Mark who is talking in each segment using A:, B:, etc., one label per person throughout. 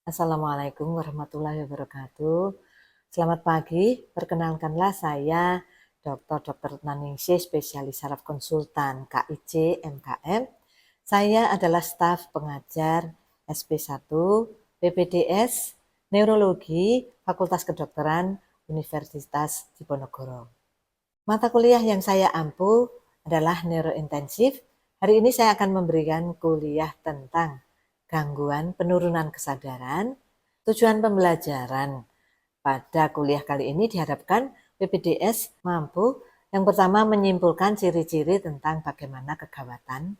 A: Assalamualaikum warahmatullahi wabarakatuh. Selamat pagi, perkenalkanlah saya Dr. Naningsih, spesialis saraf konsultan KIC MKM. Saya adalah staf pengajar SP1 PPDS Neurologi Fakultas Kedokteran Universitas Diponegoro. Mata kuliah yang saya ampu adalah neurointensif. Hari ini saya akan memberikan kuliah tentang gangguan penurunan kesadaran. Tujuan pembelajaran pada kuliah kali ini diharapkan PPDS mampu yang pertama menyimpulkan ciri-ciri tentang bagaimana kegawatan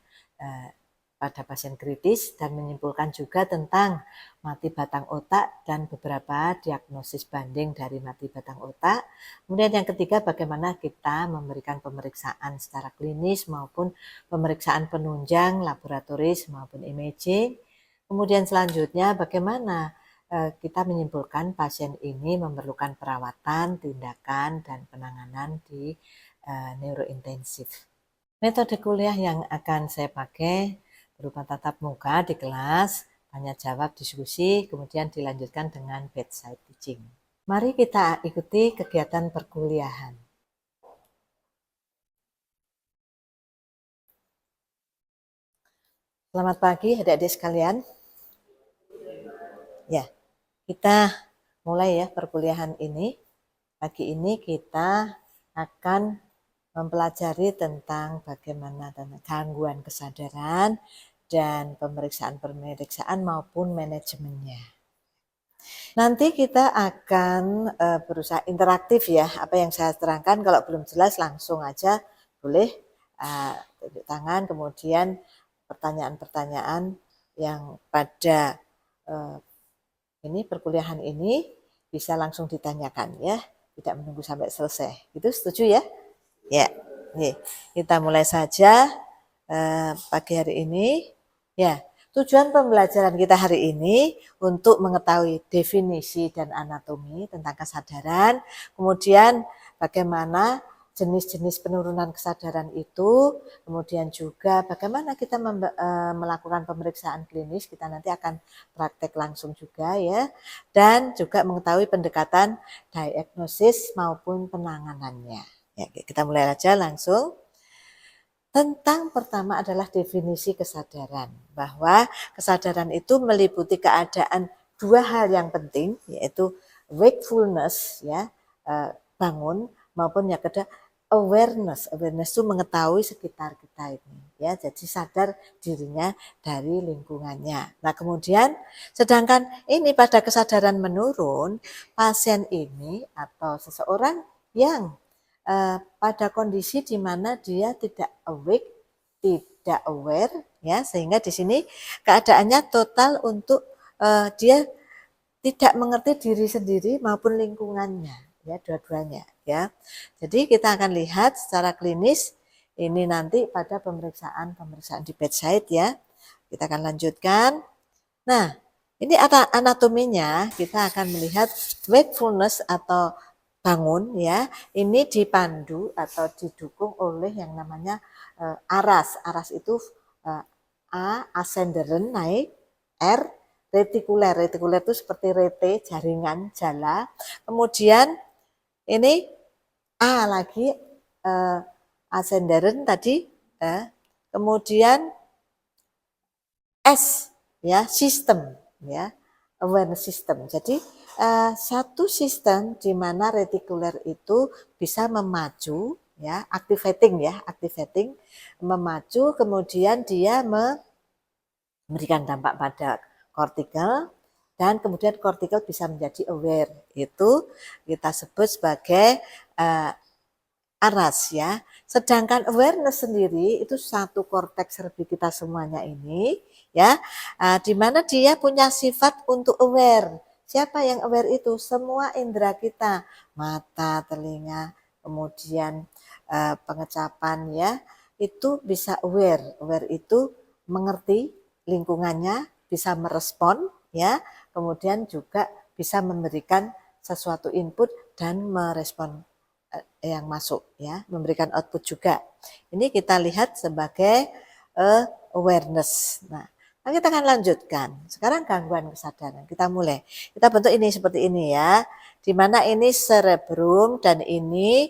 A: pada pasien kritis dan menyimpulkan juga tentang mati batang otak dan beberapa diagnosis banding dari mati batang otak. Kemudian yang ketiga, bagaimana kita memberikan pemeriksaan secara klinis maupun pemeriksaan penunjang laboratoris maupun imaging. Kemudian selanjutnya bagaimana kita menyimpulkan pasien ini memerlukan perawatan, tindakan, dan penanganan di neurointensif. Metode kuliah yang akan saya pakai berupa tatap muka di kelas, tanya jawab, diskusi, kemudian dilanjutkan dengan bedside teaching. Mari kita ikuti kegiatan perkuliahan. Selamat pagi adik-adik sekalian. Ya, kita mulai ya perkuliahan ini. Pagi ini kita akan mempelajari tentang bagaimana gangguan kesadaran dan pemeriksaan maupun manajemennya. Nanti kita akan berusaha interaktif ya, apa yang saya terangkan kalau belum jelas langsung aja boleh tunjuk tangan, kemudian pertanyaan-pertanyaan yang pada ini perkuliahan ini bisa langsung ditanyakan ya, tidak menunggu sampai selesai. Itu setuju ya? Ya, nih kita mulai saja pagi hari ini. Ya, tujuan pembelajaran kita hari ini untuk mengetahui definisi dan anatomi tentang kesadaran, kemudian bagaimana jenis-jenis penurunan kesadaran itu, kemudian juga bagaimana kita melakukan pemeriksaan klinis, kita nanti akan praktek langsung juga ya, dan juga mengetahui pendekatan diagnosis maupun penanganannya. Ya, kita mulai aja langsung. Tentang pertama adalah definisi kesadaran, bahwa kesadaran itu meliputi keadaan dua hal yang penting, yaitu wakefulness ya, bangun, maupun yang kedua awareness. Awareness itu mengetahui sekitar kita ini ya, jadi sadar dirinya dari lingkungannya. Nah, kemudian sedangkan ini pada kesadaran menurun, pasien ini atau seseorang yang pada kondisi di mana dia tidak awake, tidak aware, ya, sehingga di sini keadaannya total untuk dia tidak mengerti diri sendiri maupun lingkungannya, ya, dua-duanya, ya. Jadi kita akan lihat secara klinis ini nanti pada pemeriksaan di bedside ya. Kita akan lanjutkan. Nah, ini anatominya kita akan melihat wakefulness atau bangun ya, ini dipandu atau didukung oleh yang namanya aras. Aras itu A ascenderen naik, R retikuler. Retikuler itu seperti rete, jaringan, jala. Kemudian ini A lagi ascenderen tadi, kemudian S ya, sistem ya, awareness system. Jadi satu sistem di mana retikuler itu bisa memacu ya, activating, memacu, kemudian dia memberikan dampak pada kortikal, dan kemudian kortikal bisa menjadi aware. Itu kita sebut sebagai aras ya. Sedangkan awareness sendiri itu satu korteks cerebri kita semuanya ini ya, di mana dia punya sifat untuk aware. Siapa yang aware itu? Semua indera kita, mata, telinga, kemudian pengecapan ya, itu bisa aware. Aware itu mengerti lingkungannya, bisa merespon ya, kemudian juga bisa memberikan sesuatu input dan merespon yang masuk ya, memberikan output juga. Ini kita lihat sebagai awareness. Nah, Nah, kita akan lanjutkan. Sekarang gangguan kesadaran. Kita mulai. Kita bentuk ini seperti ini ya. Di mana ini cerebrum dan ini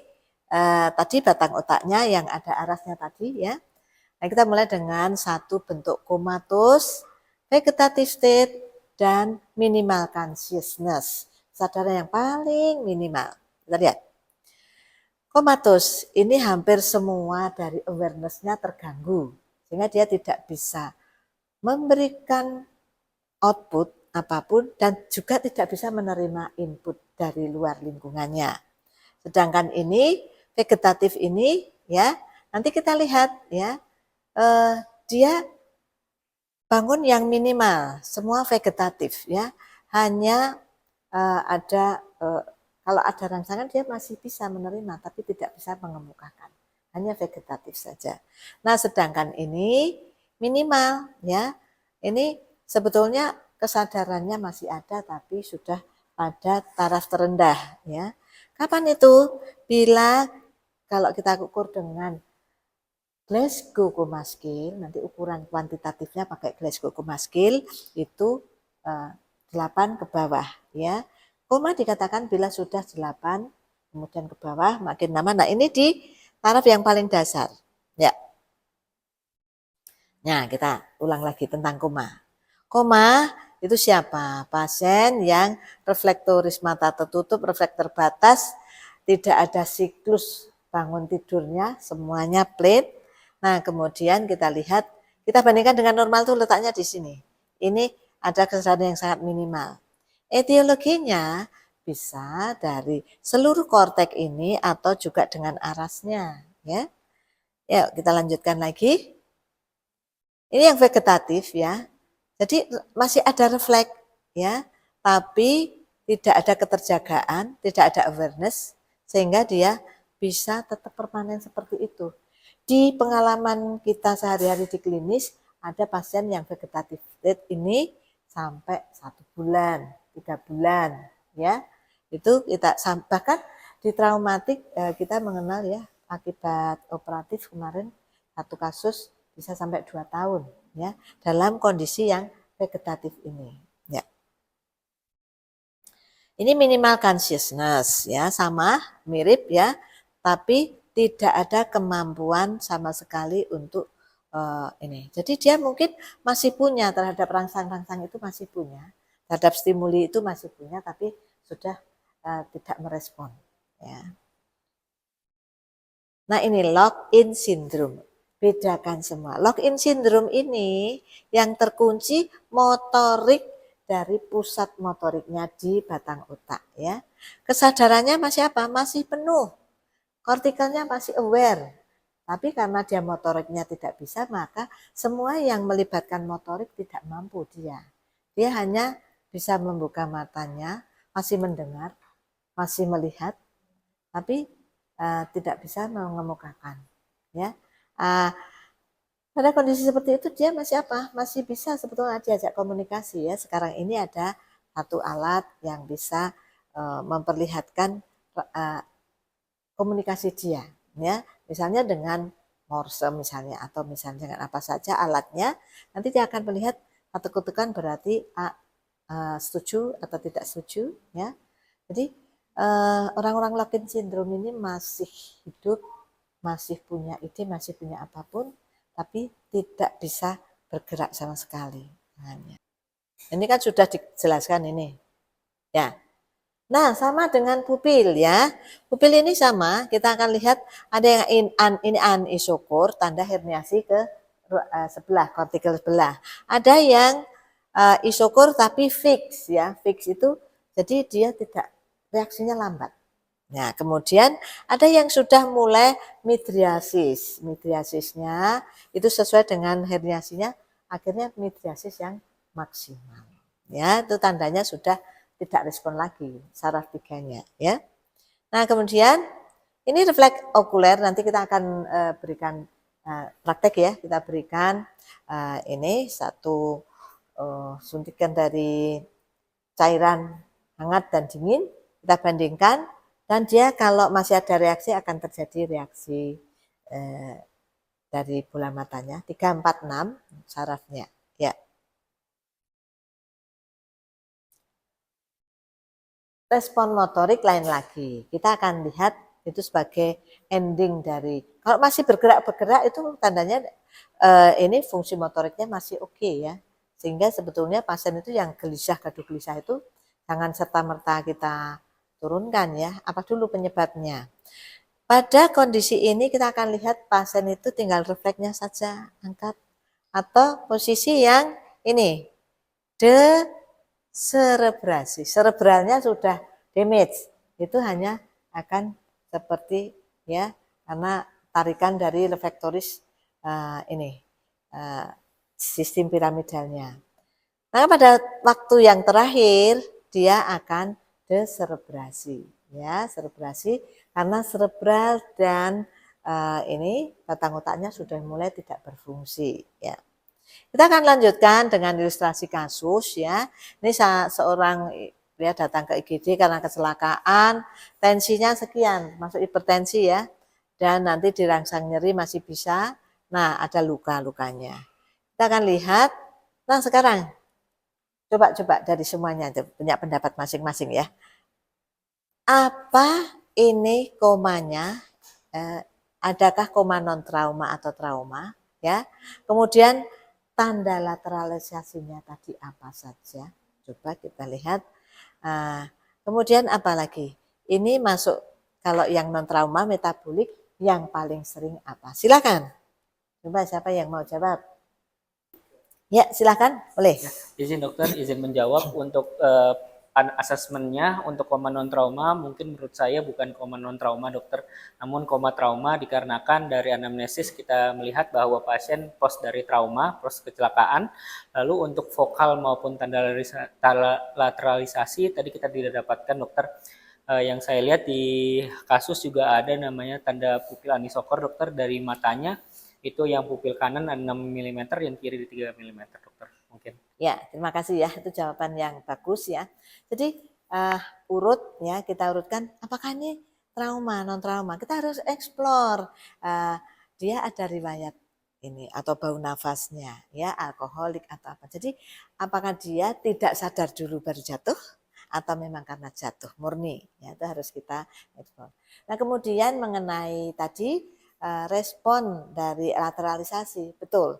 A: tadi batang otaknya yang ada arasnya tadi ya. Nah, kita mulai dengan satu bentuk komatus, vegetative state, dan minimal consciousness. Kesadaran yang paling minimal. Kita lihat. Komatus ini hampir semua dari awareness-nya terganggu. Sehingga dia tidak bisa memberikan output apapun dan juga tidak bisa menerima input dari luar lingkungannya. Sedangkan ini vegetatif ini ya, nanti kita lihat ya, dia bangun yang minimal, semua vegetatif ya, hanya ada kalau ada rangsangan dia masih bisa menerima tapi tidak bisa mengemukakan, hanya vegetatif saja. Nah, sedangkan ini minimal ya, ini sebetulnya kesadarannya masih ada tapi sudah pada taraf terendah ya. Kapan itu? Bila kalau kita ukur dengan Glasgow Coma Scale, nanti ukuran kuantitatifnya pakai Glasgow Coma Scale itu 8 ke bawah ya. Koma dikatakan bila sudah 8 kemudian ke bawah makin lama. Nah, ini di taraf yang paling dasar ya. Nah, kita ulang lagi tentang koma. Koma itu siapa? Pasien yang reflektoris mata tertutup, refleks terbatas, tidak ada siklus bangun tidurnya, semuanya plain. Nah, kemudian kita lihat, kita bandingkan dengan normal itu letaknya di sini. Ini ada kesadaran yang sangat minimal. Etiologinya bisa dari seluruh kortek ini atau juga dengan arasnya. Ya, yuk kita lanjutkan lagi. Ini yang vegetatif ya. Jadi masih ada refleks ya, tapi tidak ada keterjagaan, tidak ada awareness sehingga dia bisa tetap permanen seperti itu. Di pengalaman kita sehari-hari di klinis ada pasien yang vegetatif state ini sampai 1 bulan, 3 bulan ya. Itu kita bahkan di traumatik kita mengenal ya akibat operatif kemarin satu kasus bisa sampai 2 tahun ya dalam kondisi yang vegetatif ini ya. Ini minimal consciousness ya, sama mirip ya, tapi tidak ada kemampuan sama sekali untuk ini. Jadi dia mungkin masih punya terhadap rangsang-rangsang itu masih punya, terhadap stimuli itu masih punya, tapi sudah tidak merespon ya. Nah, ini lock-in syndrome. Bedakan semua. Lock-in syndrome ini yang terkunci motorik dari pusat motoriknya di batang otak ya. Kesadarannya masih apa? Masih penuh. Kortikalnya masih aware. Tapi karena dia motoriknya tidak bisa, maka semua yang melibatkan motorik tidak mampu dia. Dia hanya bisa membuka matanya, masih mendengar, masih melihat, tapi tidak bisa mengemukakan ya. Pada kondisi seperti itu dia masih apa? Masih bisa sebetulnya diajak komunikasi ya. Sekarang ini ada satu alat yang bisa memperlihatkan komunikasi dia ya. Misalnya dengan Morse misalnya atau misalnya dengan apa saja alatnya, nanti dia akan melihat satu ketukan berarti setuju atau tidak setuju ya. Jadi orang-orang lock-in syndrome ini masih hidup, masih punya ide, masih punya apapun, tapi tidak bisa bergerak sama sekali. Ini kan sudah dijelaskan ini. Ya. Nah, sama dengan pupil ya. Pupil ini sama, kita akan lihat ada yang ini anisokor, tanda herniasi ke sebelah, kortikal sebelah. Ada yang isokor tapi fix ya. Fix itu jadi dia tidak reaksinya lambat. Nah, kemudian ada yang sudah mulai midriasis. Midriasisnya itu sesuai dengan herniasinya, akhirnya midriasis yang maksimal. Ya, itu tandanya sudah tidak respon lagi saraf tiganya ya. Nah, kemudian ini refleks okuler, nanti kita akan berikan praktek ya, kita berikan ini satu suntikan dari cairan hangat dan dingin, kita bandingkan, dan dia kalau masih ada reaksi akan terjadi reaksi dari bola matanya 3, 4, 6 sarafnya ya. respon motorik lain lagi. Kita akan lihat itu sebagai ending dari, kalau masih bergerak-bergerak itu tandanya ini fungsi motoriknya masih oke ya. Sehingga sebetulnya pasien itu yang gelisah, gaduh gelisah itu jangan serta-merta kita turunkan ya. Apa dulu penyebabnya? Pada kondisi ini kita akan lihat pasien itu tinggal refleksnya saja angkat atau posisi yang ini deserebrasi. Serebralnya sudah damage. Itu hanya akan seperti ya karena tarikan dari reflektoris ini sistem piramidalnya. Nah, pada waktu yang terakhir dia akan deserebrasi, ya serebrasi karena serebral dan ini batang otaknya sudah mulai tidak berfungsi. Ya. Kita akan lanjutkan dengan ilustrasi kasus ya. Ini seorang dia datang ke IGD karena kecelakaan, tensinya sekian, masuk hipertensi ya, dan nanti dirangsang nyeri masih bisa. Nah, ada luka-lukanya. Kita akan lihat. Nah, sekarang coba dari semuanya punya pendapat masing-masing ya. Apa ini komanya? Adakah koma non trauma atau trauma? Ya. Kemudian tanda lateralisasinya tadi apa saja? Coba kita lihat. Kemudian apa lagi? Ini masuk kalau yang non trauma metabolik yang paling sering apa? Silakan. Coba siapa yang mau jawab? Ya, silakan, boleh.
B: Ya, izin dokter, izin menjawab untuk asesmennya untuk koma non trauma mungkin menurut saya bukan koma non trauma dokter, namun koma trauma dikarenakan dari anamnesis kita melihat bahwa pasien post dari trauma, post kecelakaan, lalu untuk vokal maupun tanda lateralisasi tadi kita tidak dapatkan dokter. Yang saya lihat di kasus juga ada namanya tanda pupil anisokor dokter dari matanya. Itu yang pupil kanan 6 mm, yang kiri 3 mm, dokter. Mungkin.
A: Ya, terima kasih ya. Itu jawaban yang bagus ya. Jadi urut ya, kita urutkan apakah ini trauma, non trauma. Kita harus explore. Dia ada riwayat ini atau bau nafasnya ya, alkoholik atau apa. Jadi apakah dia tidak sadar dulu baru jatuh atau memang karena jatuh murni? Ya, itu harus kita explore. Nah, kemudian mengenai tadi respon dari lateralisasi, betul.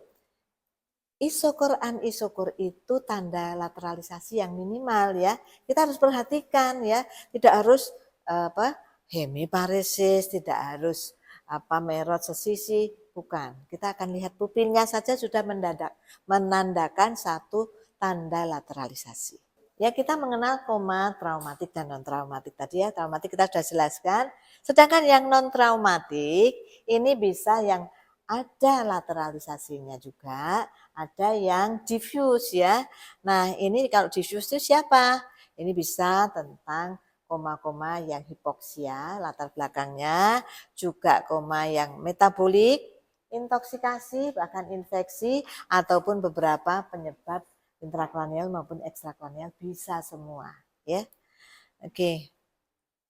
A: Isokor anisokor itu tanda lateralisasi yang minimal ya. Kita harus perhatikan ya, tidak harus hemiparesis, tidak harus merot sesisi, bukan. Kita akan lihat pupilnya saja sudah menandakan satu tanda lateralisasi. Ya, kita mengenal koma traumatik dan non traumatik tadi ya. Traumatik kita sudah jelaskan. Sedangkan yang non traumatik ini bisa yang ada lateralisasinya juga, ada yang diffuse ya. Nah, ini kalau diffuse itu siapa? Ini bisa tentang koma-koma yang hipoksia, latar belakangnya, juga koma yang metabolik, intoksikasi, bahkan infeksi, ataupun beberapa penyebab intrakranial maupun ekstrakranial bisa semua ya. Oke.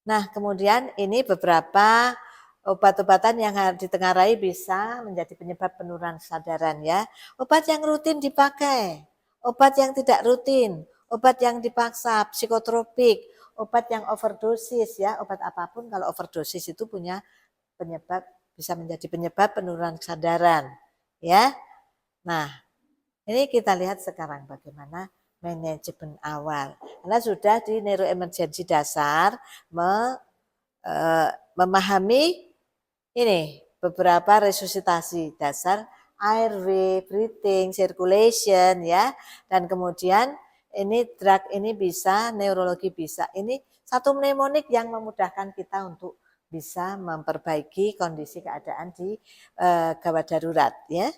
A: Nah, kemudian ini beberapa obat-obatan yang ditengarai bisa menjadi penyebab penurunan kesadaran ya. Obat yang rutin dipakai, obat yang tidak rutin, obat yang dipaksa, psikotropik, obat yang overdosis ya. Obat apapun kalau overdosis itu punya penyebab, bisa menjadi penyebab penurunan kesadaran ya. Nah, ini kita lihat sekarang bagaimana manajemen awal. Karena sudah di neuroemergensi dasar memahami ini beberapa resusitasi dasar, airway, breathing, circulation ya. Dan kemudian ini drug ini bisa, neurologi bisa. Ini satu mnemonik yang memudahkan kita untuk bisa memperbaiki kondisi keadaan di gawat darurat ya.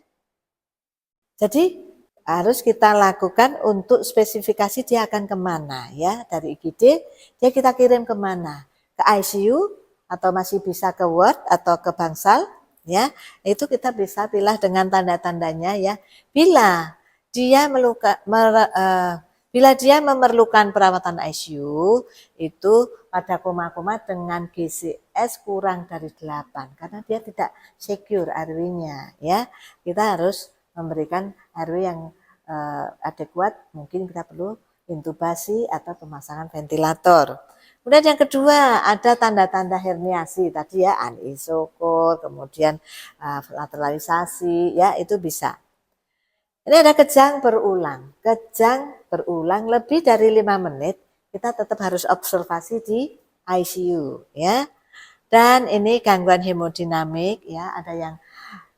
A: Jadi harus kita lakukan untuk spesifikasi dia akan kemana ya, dari IGD dia kita kirim kemana, ke ICU atau masih bisa ke ward atau ke bangsal ya, itu kita bisa pilih dengan tanda-tandanya ya. Bila dia memerlukan perawatan ICU itu pada koma-koma dengan GCS kurang dari 8 karena dia tidak secure airway-nya ya. Kita harus memberikan airway yang adekuat, mungkin kita perlu intubasi atau pemasangan ventilator. Kemudian yang kedua ada tanda-tanda herniasi tadi ya, anisokor, kemudian lateralisasi ya, itu bisa. Ini ada kejang berulang lebih dari 5 menit, kita tetap harus observasi di ICU ya. Dan ini gangguan hemodinamik ya, ada yang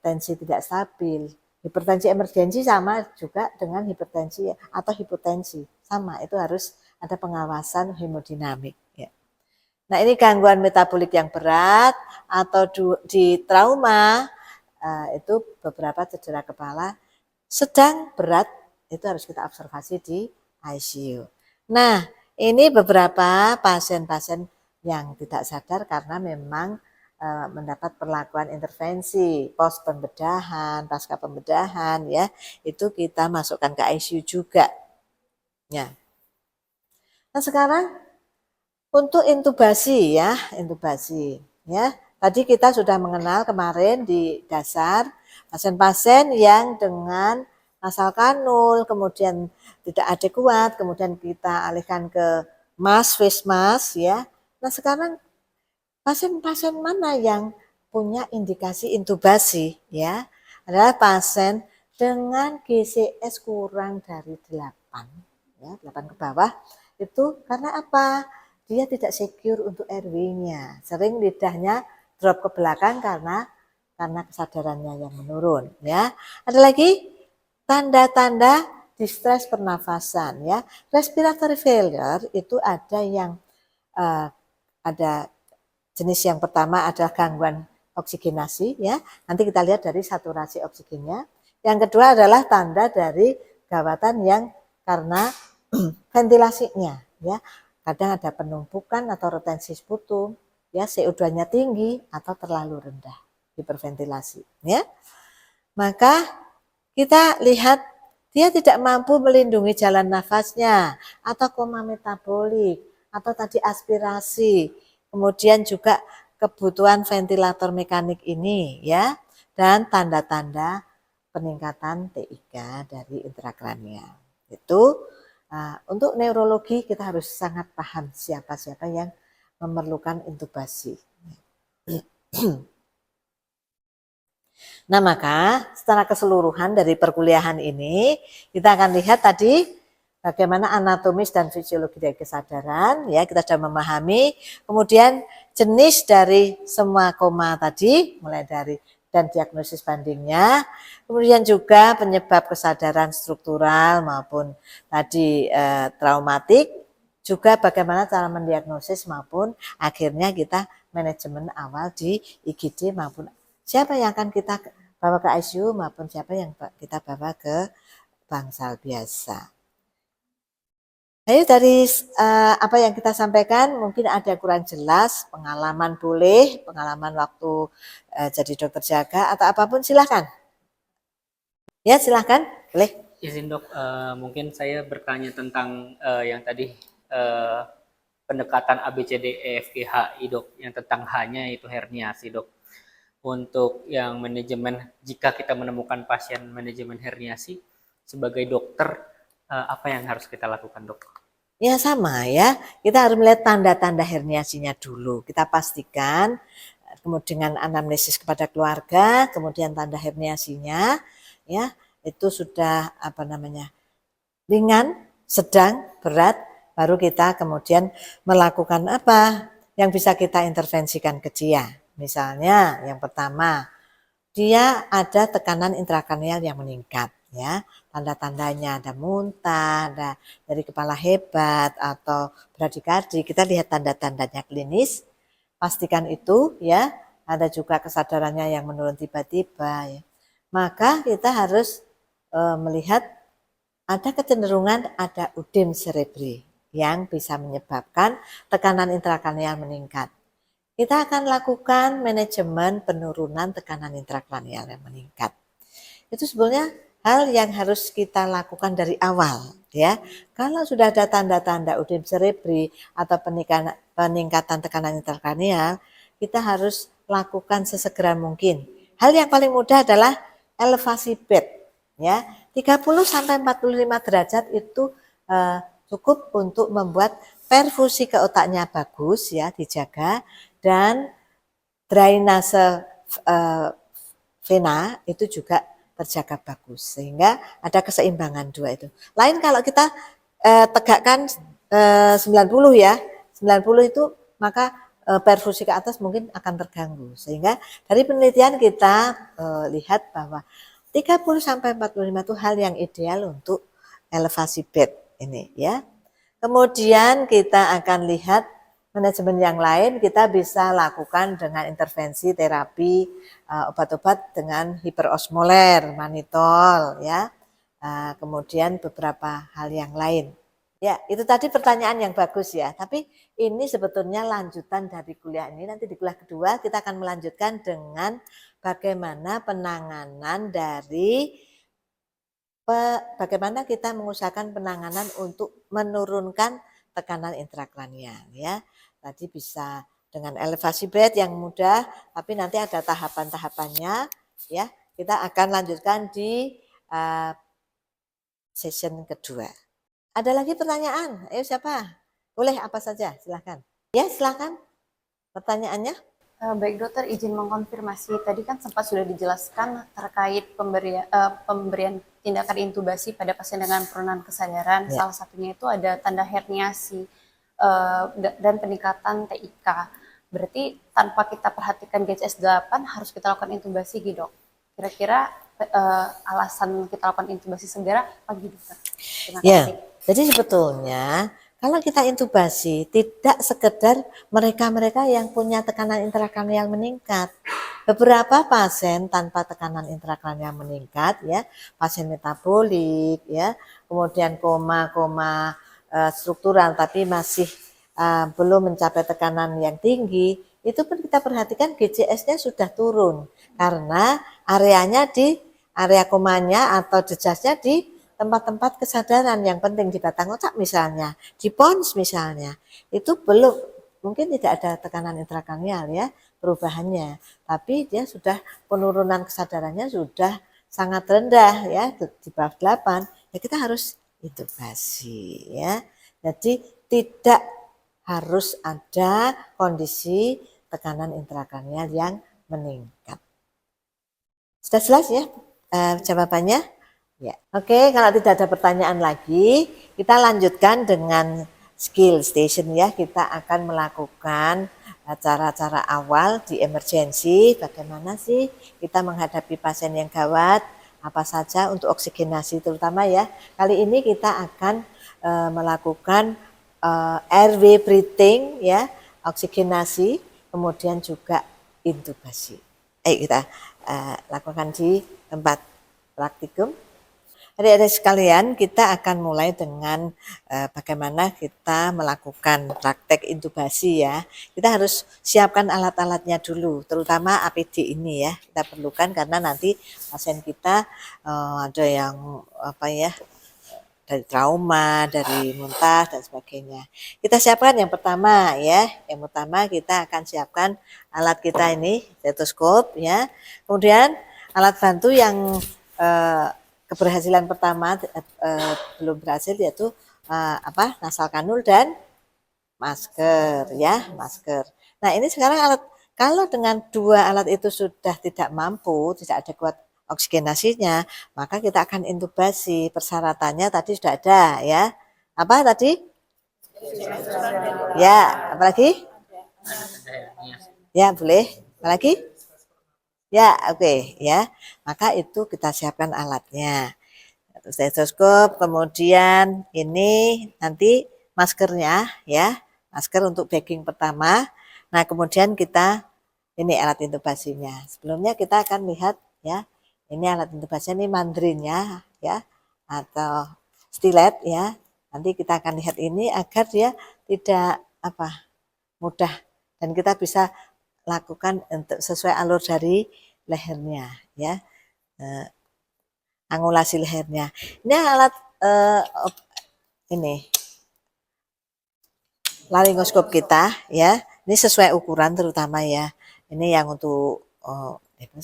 A: tensi tidak stabil. Hipertensi emergensi sama juga dengan hipertensi atau hipotensi, sama, itu harus ada pengawasan hemodinamik ya. Nah, ini gangguan metabolik yang berat atau di trauma itu beberapa cedera kepala sedang berat, itu harus kita observasi di ICU. Nah, ini beberapa pasien-pasien yang tidak sadar karena memang mendapat perlakuan intervensi pos pembedahan, pasca pembedahan ya, itu kita masukkan ke ICU juga. Ya. Nah, sekarang untuk intubasi ya, intubasi ya. Tadi kita sudah mengenal kemarin di dasar pasien-pasien yang dengan nasal kanul kemudian tidak adekuat, kemudian kita alihkan ke face mask ya. Nah, sekarang pasien-pasien mana yang punya indikasi intubasi ya? Adalah pasien dengan GCS kurang dari 8 ya, 8 ke bawah. Itu karena apa? Dia tidak secure untuk airway-nya. Sering lidahnya drop ke belakang karena kesadarannya yang menurun ya. Ada lagi tanda-tanda distress pernafasan ya. Respiratory failure itu ada yang ada jenis yang pertama adalah gangguan oksigenasi ya. Nanti kita lihat dari saturasi oksigennya. Yang kedua adalah tanda dari gawatan yang karena ventilasinya ya. Kadang ada penumpukan atau retensi sputum ya, CO2-nya tinggi atau terlalu rendah, hiperventilasi ya. Maka kita lihat dia tidak mampu melindungi jalan nafasnya atau koma metabolik atau tadi aspirasi. Kemudian juga kebutuhan ventilator mekanik ini ya, dan tanda-tanda peningkatan T3 dari intrakranial. Itu untuk neurologi kita harus sangat paham siapa-siapa yang memerlukan intubasi. Nah, maka secara keseluruhan dari perkuliahan ini kita akan lihat tadi bagaimana anatomis dan fisiologi dari kesadaran ya, kita sudah memahami. Kemudian jenis dari semua koma tadi mulai dari dan diagnosis bandingnya, kemudian juga penyebab kesadaran struktural maupun tadi traumatik, juga bagaimana cara mendiagnosis maupun akhirnya kita manajemen awal di IGD maupun siapa yang akan kita bawa ke ICU maupun siapa yang kita bawa ke bangsal biasa. Ayo dari apa yang kita sampaikan mungkin ada kurang jelas, pengalaman boleh, pengalaman waktu jadi dokter jaga atau apapun silahkan. Ya silahkan, boleh.
B: Izin dok, mungkin saya bertanya tentang yang tadi pendekatan ABCDEFGHI dok, yang tentang H-nya itu herniasi dok. Untuk yang manajemen, jika kita menemukan pasien manajemen herniasi, sebagai dokter apa yang harus kita lakukan dok?
A: Ya sama ya, kita harus melihat tanda-tanda herniasinya dulu. Kita pastikan kemudian anamnesis kepada keluarga, kemudian tanda herniasinya ya itu sudah ringan, sedang, berat, baru kita kemudian melakukan apa yang bisa kita intervensikan ke dia. Misalnya yang pertama, dia ada tekanan intrakranial yang meningkat ya. Tanda-tandanya ada muntah, ada dari kepala hebat atau bradikardi. Kita lihat tanda-tandanya klinis. Pastikan itu ya. Ada juga kesadarannya yang menurun tiba-tiba ya. Maka kita harus melihat ada kecenderungan ada udem cerebri yang bisa menyebabkan tekanan intrakranial meningkat. Kita akan lakukan manajemen penurunan tekanan intrakranial yang meningkat. Itu sebenarnya hal yang harus kita lakukan dari awal ya. Kalau sudah ada tanda-tanda udem cerebri atau peningkatan tekanan intrakranial, kita harus lakukan sesegera mungkin. Hal yang paling mudah adalah elevasi bed ya. 30 sampai 45 derajat itu cukup untuk membuat perfusi ke otaknya bagus ya, dijaga, dan drainase vena itu juga terjaga bagus, sehingga ada keseimbangan dua itu. Lain kalau kita tegakkan 90 ya, 90 itu maka perfusi ke atas mungkin akan terganggu, sehingga dari penelitian kita lihat bahwa 30 sampai 45 itu hal yang ideal untuk elevasi bed ini ya. Kemudian kita akan lihat manajemen yang lain, kita bisa lakukan dengan intervensi terapi obat-obat dengan hiperosmoler, manitol ya. Kemudian beberapa hal yang lain. Ya, itu tadi pertanyaan yang bagus ya. Tapi ini sebetulnya lanjutan dari kuliah ini. Nanti di kuliah kedua kita akan melanjutkan dengan bagaimana penanganan dari bagaimana kita mengusahakan penanganan untuk menurunkan tekanan intrakranial ya. Tadi bisa dengan elevasi bed yang mudah, tapi nanti ada tahapan-tahapannya ya. Kita akan lanjutkan di session kedua. Ada lagi pertanyaan? Ayo siapa? Boleh apa saja, silahkan. Ya silahkan pertanyaannya.
C: Baik dokter, izin mengkonfirmasi. Tadi kan sempat sudah dijelaskan terkait pemberian tindakan intubasi pada pasien dengan penurunan kesadaran.
A: Ya.
C: Salah satunya itu ada tanda herniasi dan peningkatan TIK. Berarti tanpa kita perhatikan GCS 8 harus kita lakukan intubasi gitu dok. Kira-kira alasan kita lakukan intubasi segera apa gitu dokter? Terima kasih.
A: Jadi sebetulnya kalau kita intubasi tidak sekedar mereka-mereka yang punya tekanan intrakranial meningkat. Beberapa pasien tanpa tekanan intrakranial meningkat ya, pasien metabolik ya, kemudian koma struktural tapi masih belum mencapai tekanan yang tinggi, itu pun kita perhatikan GCS-nya sudah turun karena areanya di area komanya atau jejasnya di tempat-tempat kesadaran yang penting di batang otak misalnya, di pons misalnya, itu belum, mungkin tidak ada tekanan intrakranial ya perubahannya, tapi dia sudah penurunan kesadarannya sudah sangat rendah ya di bawah 8, ya kita harus intubasi ya. Jadi tidak harus ada kondisi tekanan intrakranial yang meningkat. Sudah jelas ya jawabannya? Ya. Oke, kalau tidak ada pertanyaan lagi, kita lanjutkan dengan skill station ya. Kita akan melakukan cara-cara awal di emergensi, bagaimana sih kita menghadapi pasien yang gawat, apa saja untuk oksigenasi terutama ya. Kali ini kita akan melakukan airway breathing ya, oksigenasi, kemudian juga intubasi. Ayo kita lakukan di tempat praktikum. Adik-adik sekalian, kita akan mulai dengan bagaimana kita melakukan praktek intubasi ya. Kita harus siapkan alat-alatnya dulu, terutama APD ini ya. Kita perlukan karena nanti pasien kita ada yang apa ya, dari trauma, dari muntah dan sebagainya. Kita siapkan yang pertama ya. Yang pertama kita akan siapkan alat kita ini, stetoskop ya. Kemudian alat bantu yang keberhasilan pertama belum berhasil yaitu nasal kanul dan masker ya, masker. Nah, ini sekarang alat, kalau dengan dua alat itu sudah tidak mampu, tidak ada kuat oksigenasinya, maka kita akan intubasi. Persyaratannya tadi sudah ada ya. Apa tadi? Ya, apalagi? Ya, boleh. Apalagi? Ya, oke ya. Maka itu kita siapkan alatnya. Stetoskop, kemudian ini nanti maskernya ya. Masker untuk bagging pertama. Nah, kemudian kita ini alat intubasinya. Sebelumnya kita akan lihat ya. Ini alat intubasinya, ini mandrinnya ya atau stilet ya. Nanti kita akan lihat ini agar dia tidak mudah dan kita bisa lakukan untuk sesuai alur dari lehernya ya, angulasi lehernya. Ini alat ini laringoskop kita ya, ini sesuai ukuran terutama ya. Ini yang untuk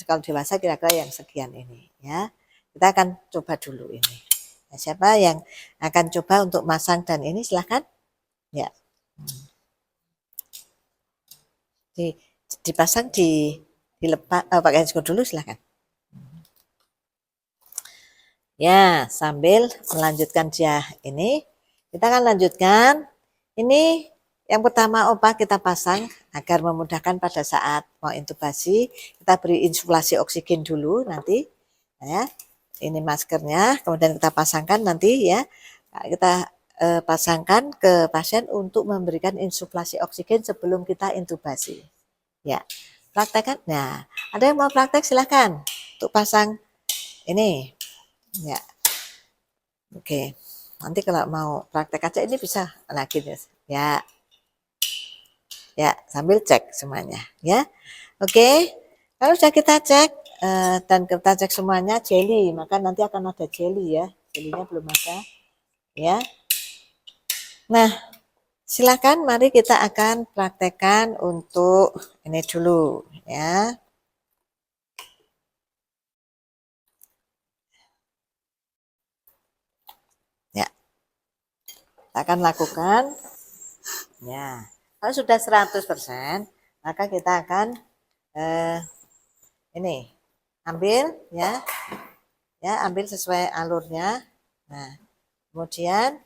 A: kalau dewasa kira-kira yang sekian ini ya. Kita akan coba dulu ini. Nah, siapa yang akan coba untuk masang dan ini silahkan ya. Dipasang dilepas pakai skru dulu silahkan. Ya, sambil melanjutkan dia ini, kita akan lanjutkan. Ini yang pertama opa kita pasang agar memudahkan pada saat mau intubasi. Kita beri insuflasi oksigen dulu nanti. Ya, ini maskernya, kemudian kita pasangkan nanti ya. Kita pasangkan ke pasien untuk memberikan insuflasi oksigen sebelum kita intubasi. Ya, praktekkan. Nah, ada yang mau praktek silahkan untuk pasang ini. Ya, oke. Nanti kalau mau praktek aja ini bisa lagi ya. Ya, sambil cek semuanya ya. Oke. Kalau sudah kita cek dan kita cek semuanya jelly, maka nanti akan ada jelly ya. Jelinya belum ada ya. Nah, silakan mari kita akan praktekkan untuk ini dulu ya. Ya. Kita akan lakukan ya. Kalau sudah 100%, maka kita akan ini ambil ya. Ya, ambil sesuai alurnya. Nah, kemudian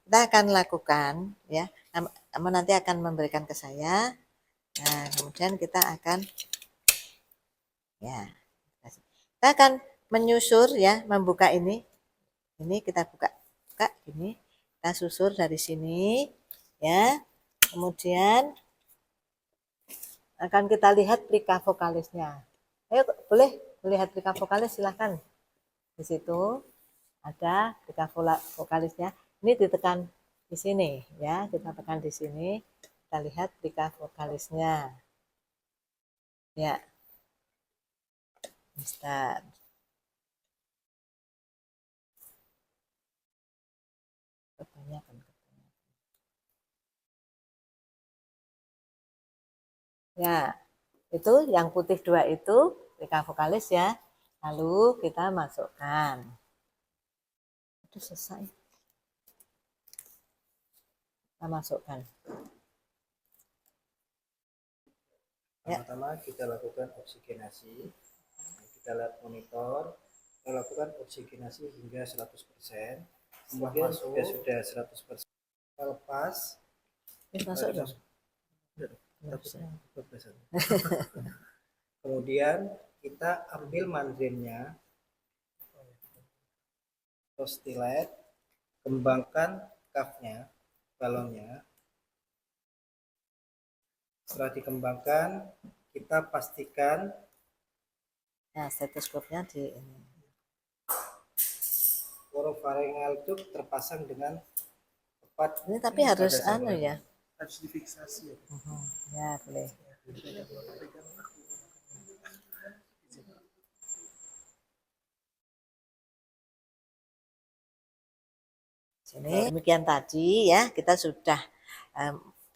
A: kita akan lakukan ya. Kamu nanti akan memberikan ke saya. Nah, kemudian kita akan ya. Kita akan menyusur ya, membuka ini. Ini kita buka ini. Kita susur dari sini ya. Kemudian akan kita lihat plika vokalisnya. Ayo, boleh melihat plika vokalis silahkan. Di situ ada plika vokalisnya. Ini ditekan di sini ya, kita tekan di sini. Kita lihat plika vokalisnya. Ya. Bentar. Kebanyakan. Ya, itu yang putih 2 itu plika vokalis ya. Lalu kita masukkan. Itu selesai. Kita masukkan.
D: Pertama kita lakukan oksigenasi. Kita lihat monitor. Kita lakukan oksigenasi hingga 100%. Kemudian sudah 100%. Kita lepas.
A: Masuk dong.
D: Kemudian kita ambil mandrinnya, tostilet, kembangkan cuffnya, balonnya. Setelah dikembangkan, kita pastikan
A: ya stetoskopnya di ini.
D: Orofaringal itu terpasang dengan tepat.
A: Ini tapi harus anu ya.
D: Harus difiksasi.
A: Ya, boleh. Sini demikian tadi ya, kita sudah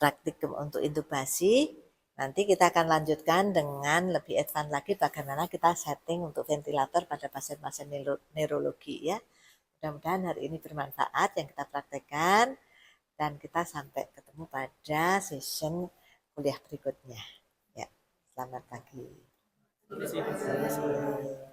A: praktik untuk intubasi. Nanti kita akan lanjutkan dengan lebih advance lagi bagaimana kita setting untuk ventilator pada pasien-pasien neurologi ya. Mudah-mudahan hari ini bermanfaat yang kita praktekkan dan kita sampai ketemu pada session kuliah berikutnya. Ya, selamat pagi.
B: Terima kasih.